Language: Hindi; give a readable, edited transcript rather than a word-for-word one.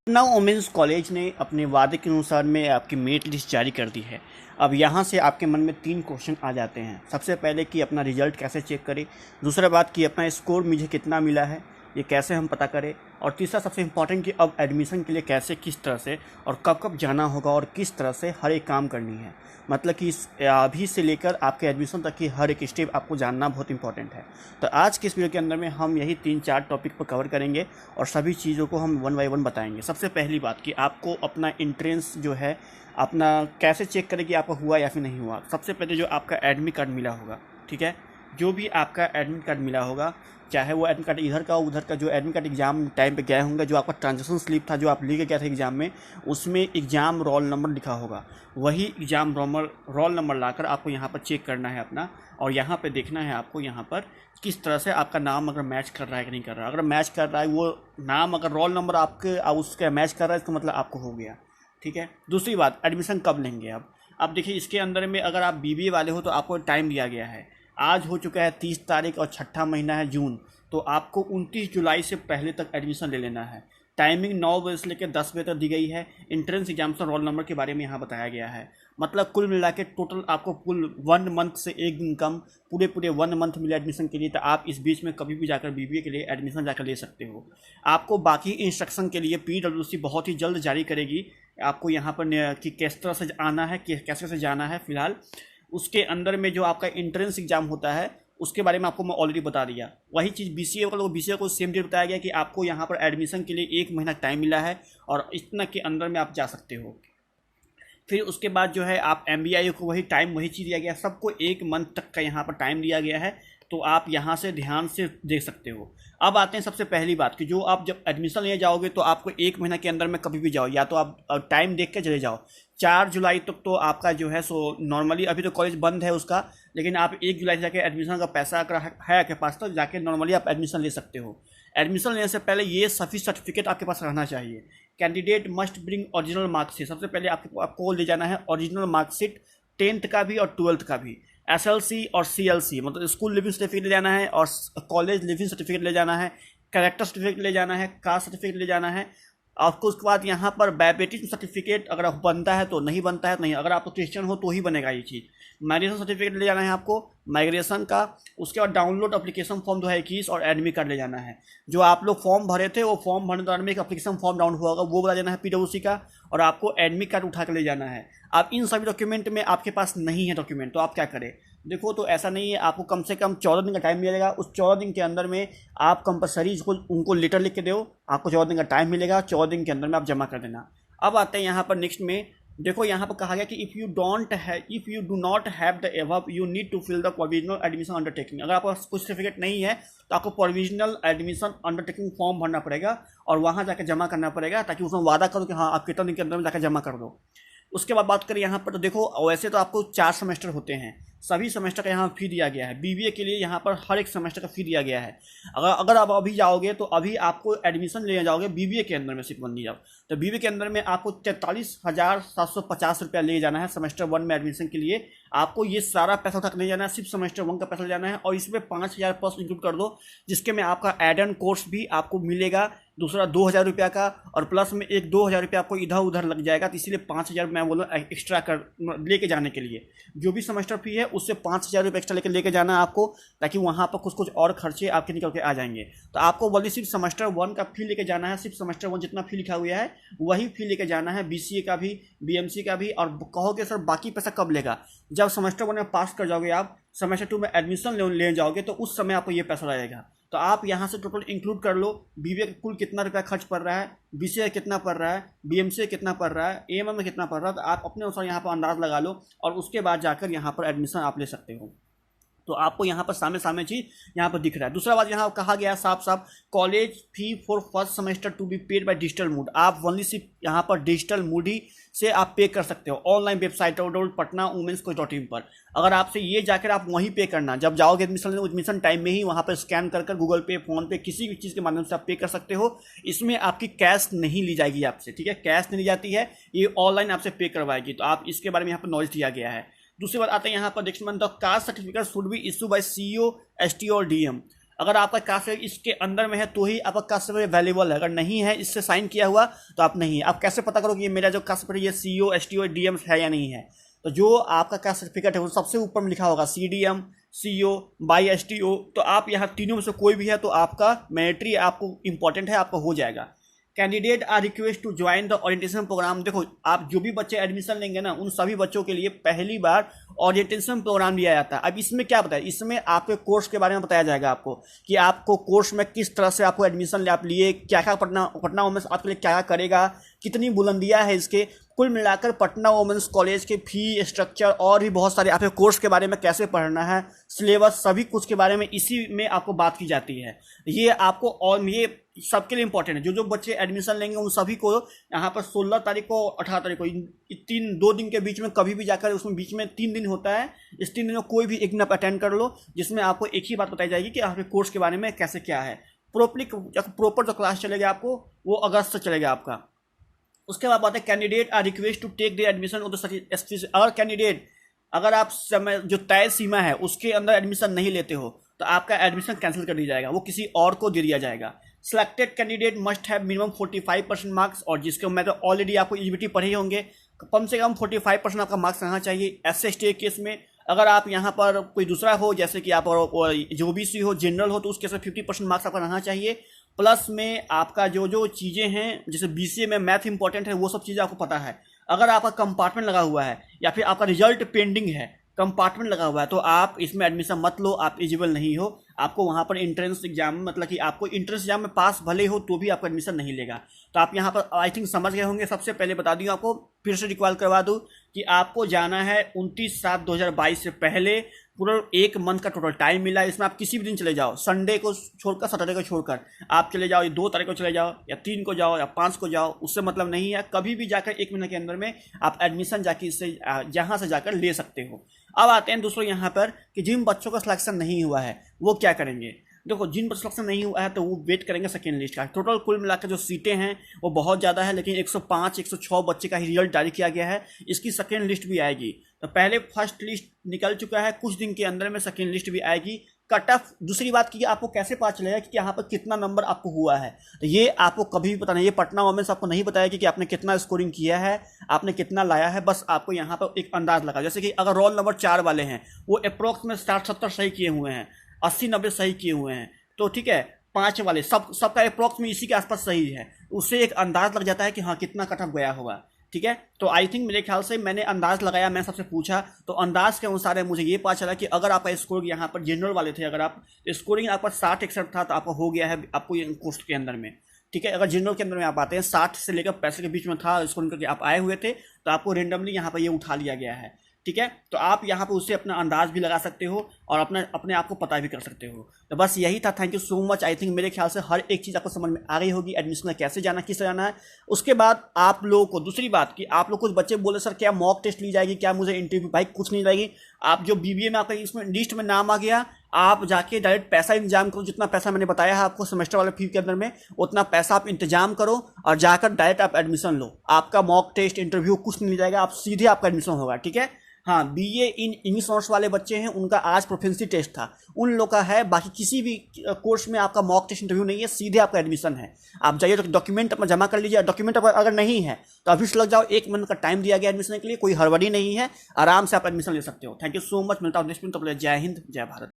पटना वुमेंस कॉलेज ने अपने वादे के अनुसार में आपकी मेरिट लिस्ट जारी कर दी है। अब यहाँ से आपके मन में 3 क्वेश्चन आ जाते हैं। सबसे पहले कि अपना रिजल्ट कैसे चेक करें, दूसरा बात कि अपना स्कोर मुझे कितना मिला है ये कैसे हम पता करें, और तीसरा सबसे इम्पॉर्टेंट कि अब एडमिशन के लिए कैसे, किस तरह से और कब कब जाना होगा और किस तरह से हर एक काम करनी है। मतलब कि अभी से लेकर आपके एडमिशन तक की हर एक स्टेप आपको जानना बहुत इंपॉर्टेंट है। तो आज के इस वीडियो के अंदर में हम यही 3-4 टॉपिक पर कवर करेंगे और सभी चीज़ों को हम 1 बाय 1 बताएंगे। सबसे पहली बात कि आपको अपना एंट्रेंस जो है अपना कैसे चेक करें कि आपका हुआ या फिर नहीं हुआ। सबसे पहले जो आपका एडमिट कार्ड मिला होगा, ठीक है, जो भी आपका एडमिट कार्ड मिला होगा, चाहे वो एडमिट कार्ड इधर का उधर का, जो एडमिट कार्ड एग्जाम टाइम पे गए होंगे, जो आपका ट्रांजेक्शन स्लिप था जो आप लेके गए थे एग्जाम में, उसमें एग्जाम रोल नंबर लिखा होगा। वही एग्जाम रोल नंबर लाकर आपको यहाँ पर चेक करना है अपना, और यहाँ पे देखना है आपको यहाँ पर किस तरह से आपका नाम अगर मैच कर रहा है कि नहीं कर रहा है। अगर मैच कर रहा है वो नाम, अगर रोल नंबर आपके उसका मैच कर रहा है, इसका मतलब आपको हो गया, ठीक है। दूसरी बात, एडमिशन कब लेंगे। अब देखिए इसके अंदर में अगर आप बीबीए वाले हो तो आपको टाइम दिया गया है। आज हो चुका है 30 तारीख और छठा महीना है जून, तो आपको 29 जुलाई से पहले तक एडमिशन ले लेना है। टाइमिंग 9 बजे से लेकर 10 बजे तक दी गई है। इंट्रेंस एग्जामिनेशन रोल नंबर के बारे में यहाँ बताया गया है। मतलब कुल मिला के टोटल आपको कुल 1 मंथ से 1 दिन कम पूरे 1 मंथ मिले एडमिशन के लिए। तो आप इस बीच में कभी भी जाकर बीबीए के लिए एडमिशन जाकर ले सकते हो। आपको बाकी इंस्ट्रक्शन के लिए पीडब्ल्यूसी बहुत ही जल्द जारी करेगी आपको यहाँ पर कि किस तरह से आना है, कैसे से जाना है। फिलहाल उसके अंदर में जो आपका एंट्रेंस एग्जाम होता है उसके बारे में आपको मैं ऑलरेडी बता दिया। वही चीज़ बीसीए को सेम डेट बताया गया कि आपको यहाँ पर एडमिशन के लिए 1 महीना टाइम मिला है और इतना के अंदर में आप जा सकते हो। फिर उसके बाद जो है आप एमबीआई को वही टाइम वही चीज़ दिया गया, सबको 1 मंथ तक का यहाँ पर टाइम दिया गया है। तो आप यहाँ से ध्यान से देख सकते हो। अब आते हैं सबसे पहली बात कि जो आप जब एडमिशन लेने जाओगे तो आपको 1 महीना के अंदर में कभी भी जाओ, या तो आप टाइम देख के चले जाओ। 4 जुलाई तक तो आपका जो है सो नॉर्मली, अभी तो कॉलेज बंद है उसका, लेकिन आप 1 जुलाई से जाके एडमिशन का पैसा अगर है आपके पास तो जाके नॉर्मली आप एडमिशन ले सकते हो। एडमिशन लेने से पहले ये सभी सर्टिफिकेट आपके पास रहना चाहिए। Candidate must bring original marksheet. सबसे पहले आपको ले जाना है ओरिजिनल मार्कशीट, 10th का भी और 12th का भी। एसएलसी और सीएलसी मतलब स्कूल लिविंग सर्टिफिकेट ले जाना है, और कॉलेज लिविंग सर्टिफिकेट ले जाना है, कैरेक्टर सर्टिफिकेट ले जाना है, कास्ट सर्टिफिकेट ले जाना है। आपको उसके बाद यहाँ पर बायोमेट्रिक सर्टिफिकेट अगर बनता है तो, नहीं बनता है तो नहीं। अगर आप क्रिश्चियन हो तो ही बनेगा ये चीज़। माइग्रेशन सर्टिफिकेट ले जाना है आपको माइग्रेशन का। उसके बाद डाउनलोड एप्लीकेशन फॉर्म 2021 और एडमिट कार्ड ले जाना है। जो आप लोग फॉर्म भरे थे वो फॉर्म भरने दौरान में एक एप्लीकेशन फॉर्म डाउनलोड हुआ होगा, वो बता देना है पीडब्ल्यूसी का, और आपको एडमिट कार्ड उठा कर ले जाना है। अब इन सभी डॉक्यूमेंट में आपके पास नहीं है डॉक्यूमेंट, तो आप क्या करें। देखो तो ऐसा नहीं है, आपको कम से कम 14 दिन का टाइम मिलेगा। उस 14 दिन के अंदर में आप कंपलसरी उनको लेटर लिख के दो। आपको 14 दिन का टाइम मिलेगा, 14 दिन के अंदर में आप जमा कर देना। अब आते हैं यहाँ पर नेक्स्ट में। देखो यहाँ पर कहा गया कि if you do not have the above you need to fill the provisional admission undertaking. अगर आपका कुछ सर्टिफिकेट नहीं है तो आपको प्रोविजनल एडमिशन अंडरटेकिंग फॉर्म भरना पड़ेगा और वहाँ जाकर जमा करना पड़ेगा, ताकि उसमें वादा करो कि हाँ आप कितने दिन के अंदर में जाकर जमा कर दो। उसके बाद बात करें यहाँ पर, तो देखो वैसे तो आपको 4 सेमेस्टर होते हैं, सभी सेमेस्टर का यहाँ फी दिया गया है। बीबीए के लिए यहाँ पर हर एक सेमेस्टर का फी दिया गया है। अगर आप अभी जाओगे तो अभी आपको एडमिशन लेने जाओगे बीबीए के अंदर में, सिर्फ वन जाओ तो बीबीए के अंदर में आपको 43,750 रुपया ले जाना है सेमेस्टर 1 में एडमिशन के लिए। आपको ये सारा पैसा उठा कर नहीं जाना है, सिर्फ सेमेस्टर 1 का पैसा ले जाना है, और इसमें 5,000 प्लस इंक्लूड कर दो, जिसके में आपका एड एंड कोर्स भी आपको मिलेगा दूसरा 2,000 रुपया का, और प्लस में एक 2,000 रुपया आपको इधर उधर लग जाएगा। तो इसीलिए 5,000 मैं बोलूँ एक्स्ट्रा कर लेके जाने के लिए, जो भी सेमेस्टर फी है उससे 5,000 रुपये एक्स्ट्रा लेके जाना है आपको, ताकि वहाँ पर कुछ और खर्चे आपके निकल के आ जाएंगे। तो आपको बोलिए सिर्फ सेमेस्टर 1 का फी लेके जाना है, सिर्फ सेमेस्टर 1 जितना फी लिखा हुआ है वही फी लेके जाना है, बीसीए का भी बीएमसी का भी। और कहोगे सर बाकी पैसा कब लेगा, जब सेमेस्टर 1 में पास कर जाओगे आप, सेमेस्टर 2 में एडमिशन ले जाओगे तो उस समय आपको ये पैसा लगेगा। तो आप यहाँ से टोटल इंक्लूड कर लो, बीबीए का कुल कितना रुपया खर्च पड़ रहा है, बीसीए कितना पड़ रहा है, बीएमसी कितना पड़ रहा है, एएमएम में कितना पड़ रहा है, तो आप अपने अनुसार यहाँ पर अंदाज लगा लो और उसके बाद जाकर यहाँ पर एडमिशन आप ले सकते हो। तो आपको यहाँ पर सामने चीज यहाँ पर दिख रहा है। दूसरा बात यहाँ कहा गया साफ साफ, college fee for first semester to be paid by digital mode. आप ओनली सिर्फ यहाँ पर डिजिटल मोड ही से आप पे कर सकते हो, ऑनलाइन वेबसाइट patna-womens.in पर। अगर आपसे ये जाकर आप वहीं पे करना, जब जाओगे एडमिशन टाइम में ही वहाँ पर स्कैन कर गूगल पे, फोन पे, किसी भी चीज़ के माध्यम से आप पे कर सकते हो। इसमें आपकी कैश नहीं ली जाएगी आपसे, ठीक है, कैश नहीं ली जाती है, ये ऑनलाइन आपसे पे करवाएगी। तो आप इसके बारे में यहाँ पर नॉलेज दिया गया है। दूसरी बात आते हैं यहाँ पर next month, the caste certificate should be issue bye CEO, ST और डीएम। अगर आपका कास्ट इसके अंदर में है तो ही आपका कास्ट सर्टिफिकेट वैल्यूबल है, अगर नहीं है इससे साइन किया हुआ तो आप नहीं है। आप कैसे पता करो कि ये मेरा जो कास्ट सर्टिफिकेट ये CO, STO, DM है या नहीं है? तो जो आपका कास्ट सर्टिफिकेट है वो सबसे ऊपर में लिखा होगा CDM, CO, बाई STO। तो आप यहाँ तीनों में से कोई भी है तो आपका मैंडेटरी आपको इंपॉर्टेंट है, आपका हो जाएगा। Candidate are request to join the orientation programme. देखो आप जो भी बच्चे एडमिशन लेंगे ना उन सभी बच्चों के लिए पहली बार ओरिएंटेशन प्रोग्राम लिया जाता है। अब इसमें क्या बताया, इसमें आपके कोर्स के बारे में बताया जाएगा आपको कि आपको कोर्स में किस तरह से आपको एडमिशन आप लिए, क्या क्या पटना वुमेन्स आपके लिए क्या क्या करेगा, कितनी बुलंदियाँ है इसके, कुल मिलाकर पटना वुमेन्स कॉलेज के फी स्ट्रक्चर और भी बहुत सारे आपके कोर्स के बारे में कैसे पढ़ना है, सिलेबस सभी कुछ के बारे में इसी में आपको बात की जाती है। ये आपको और ये सबके लिए इंपॉर्टेंट है। जो बच्चे एडमिशन लेंगे उन सभी को यहाँ पर 16 तारीख को 18 तारीख को 2 दिन के बीच में कभी भी जाकर, उसमें बीच में 3 दिन होता है, इस 3 दिन में कोई भी एक दिन आप अटेंड कर लो, जिसमें आपको एक ही बात बताई जाएगी कि आपके कोर्स के बारे में कैसे क्या है। प्रॉपर जो क्लास चलेगा आपको वो अगस्त से चलेगा आपका। उसके बाद बात है candidate are request to take the admission of the अगर कैंडिडेट अगर आप समय जो तय सीमा है उसके अंदर एडमिशन नहीं लेते हो तो आपका एडमिशन कैंसिल कर दिया जाएगा, वो किसी और को दे दिया जाएगा। Selected candidate must have minimum 45% marks, और जिसके मैं तो ऑलरेडी आपको एलिजिबिलिटी पढ़े होंगे, कम से कम 45% आपका मार्क्स रहना चाहिए। SC/ST केस में अगर आप यहाँ पर कोई दूसरा हो, जैसे कि आप जो OBC हो, जनरल हो, तो उस केस में 50% मार्क्स आपका रहना चाहिए। प्लस में आपका जो चीज़ें हैं, जैसे BCA में मैथ इंपॉर्टेंट है, वो सब चीज़ें आपको पता है। अगर आपका कंपार्टमेंट लगा हुआ है या फिर आपका रिजल्ट पेंडिंग है, कंपार्टमेंट लगा हुआ है, तो आप इसमें एडमिशन मत लो, आप एलिजिबल नहीं हो। आपको वहाँ पर इंट्रेंस एग्जाम मतलब कि आपको इंट्रेंस एग्जाम में पास भले हो तो भी आपको एडमिशन नहीं लेगा। तो आप यहाँ पर आई थिंक समझ गए होंगे। सबसे पहले बता दूँ आपको, फिर से रिकॉल करवा दूँ कि आपको जाना है 29/7/2022 से पहले। पूरा 1 मंथ का टोटल टाइम मिला है, इसमें आप किसी भी दिन चले जाओ, संडे को छोड़कर, सैटरडे को छोड़कर आप चले जाओ, 2 तारीख को चले जाओ या 3 को जाओ या 5 को जाओ, उससे मतलब नहीं है। कभी भी जाकर 1 महीने के अंदर में आप एडमिशन जाके इससे जहाँ से जाकर ले सकते हो। अब आते हैं दोस्तों यहाँ पर कि जिन बच्चों का सिलेक्शन नहीं हुआ है वो क्या करेंगे। देखो जिन पर सिलेक्शन नहीं हुआ है तो वो वेट करेंगे सेकेंड लिस्ट का। टोटल कुल मिलाकर जो सीटें हैं वो बहुत ज़्यादा है, लेकिन 105-106 बच्चे का ही रिजल्ट जारी किया गया है। इसकी सेकेंड लिस्ट भी आएगी। तो पहले फर्स्ट लिस्ट निकल चुका है, कुछ दिन के अंदर में सेकेंड लिस्ट भी आएगी। कट ऑफ, दूसरी बात की आपको कैसे पता चलेगा कि यहाँ पर कितना नंबर आपको हुआ है, तो ये आपको कभी भी पता नहीं। ये पटना वुमेन्स आपको नहीं बताएगी कि आपने कितना स्कोरिंग किया है, आपने कितना लाया है। बस आपको यहाँ पर एक अंदाज लगा, जैसे कि अगर रोल नंबर 4 वाले हैं वो अप्रोक्स में 60-70 सही किए हुए हैं, 80-90 सही किए हुए हैं, तो ठीक है 5 वाले सबका अप्रोक्स में इसी के आसपास सही है, उससे एक अंदाज लग जाता है कि हाँ कितना कट ऑफ गया होगा। ठीक है, तो आई थिंक मेरे ख्याल से मैंने अंदाज लगाया, मैंने सबसे पूछा तो अंदाज के अनुसार है मुझे ये पता चला कि अगर आपका स्कोर यहाँ पर जनरल वाले थे, अगर आप स्कोरिंग आपका 60-61 था तो आपका हो गया है आपको ये कोर्स के अंदर में। ठीक है, अगर जनरल के अंदर में आप आते हैं 60 से लेकर 65 के बीच में था स्कोरिंग करके आप आए हुए थे तो आपको रेंडमली यहाँ पर ये उठा लिया गया है। ठीक है, तो आप यहाँ पर उससे अपना अंदाज भी लगा सकते हो और अपने आप को पता भी कर सकते हो। तो बस यही था, thank you so much. I think मेरे ख्याल से हर एक चीज़ आपको समझ में आ गई होगी, एडमिशन में कैसे जाना, किस जाना है। उसके बाद आप लोगों को दूसरी बात कि आप लोग कुछ बच्चे बोले सर क्या मॉक टेस्ट ली जाएगी, क्या मुझे इंटरव्यू, भाई कुछ नहीं जाएगी। आप जो BBA में आपका इसमें लिस्ट में नाम आ गया, आप जाके डायरेक्ट पैसा इंतजाम करो, जितना पैसा मैंने बताया है आपको सेमेस्टर वाले फी के अंदर में, उतना पैसा आप इंतजाम करो और जाकर डायरेक्ट आप एडमिशन लो। आपका मॉक टेस्ट इंटरव्यू कुछ नहीं जाएगा, आप सीधे आपका एडमिशन होगा। ठीक है, हाँ BA इन इंग्लिश ऑनर्स वाले बच्चे हैं उनका आज प्रोफिशिएंसी टेस्ट था, उन लोग का है। बाकी किसी भी कोर्स में आपका मॉक टेस्ट इंटरव्यू नहीं है, सीधे आपका एडमिशन है। आप जाइए तो डॉक्यूमेंट अपना जमा कर लीजिए, डॉक्यूमेंट अगर नहीं है तो अभी से लग जाओ, 1 महीने का टाइम दिया गया एडमिशन के लिए, कोई हड़बड़ी नहीं है, आराम से आप एडमिशन ले सकते हो। थैंक यू सो मच, मिलता हूँ नेक्स्ट में, तब तक जय हिंद जय भारत।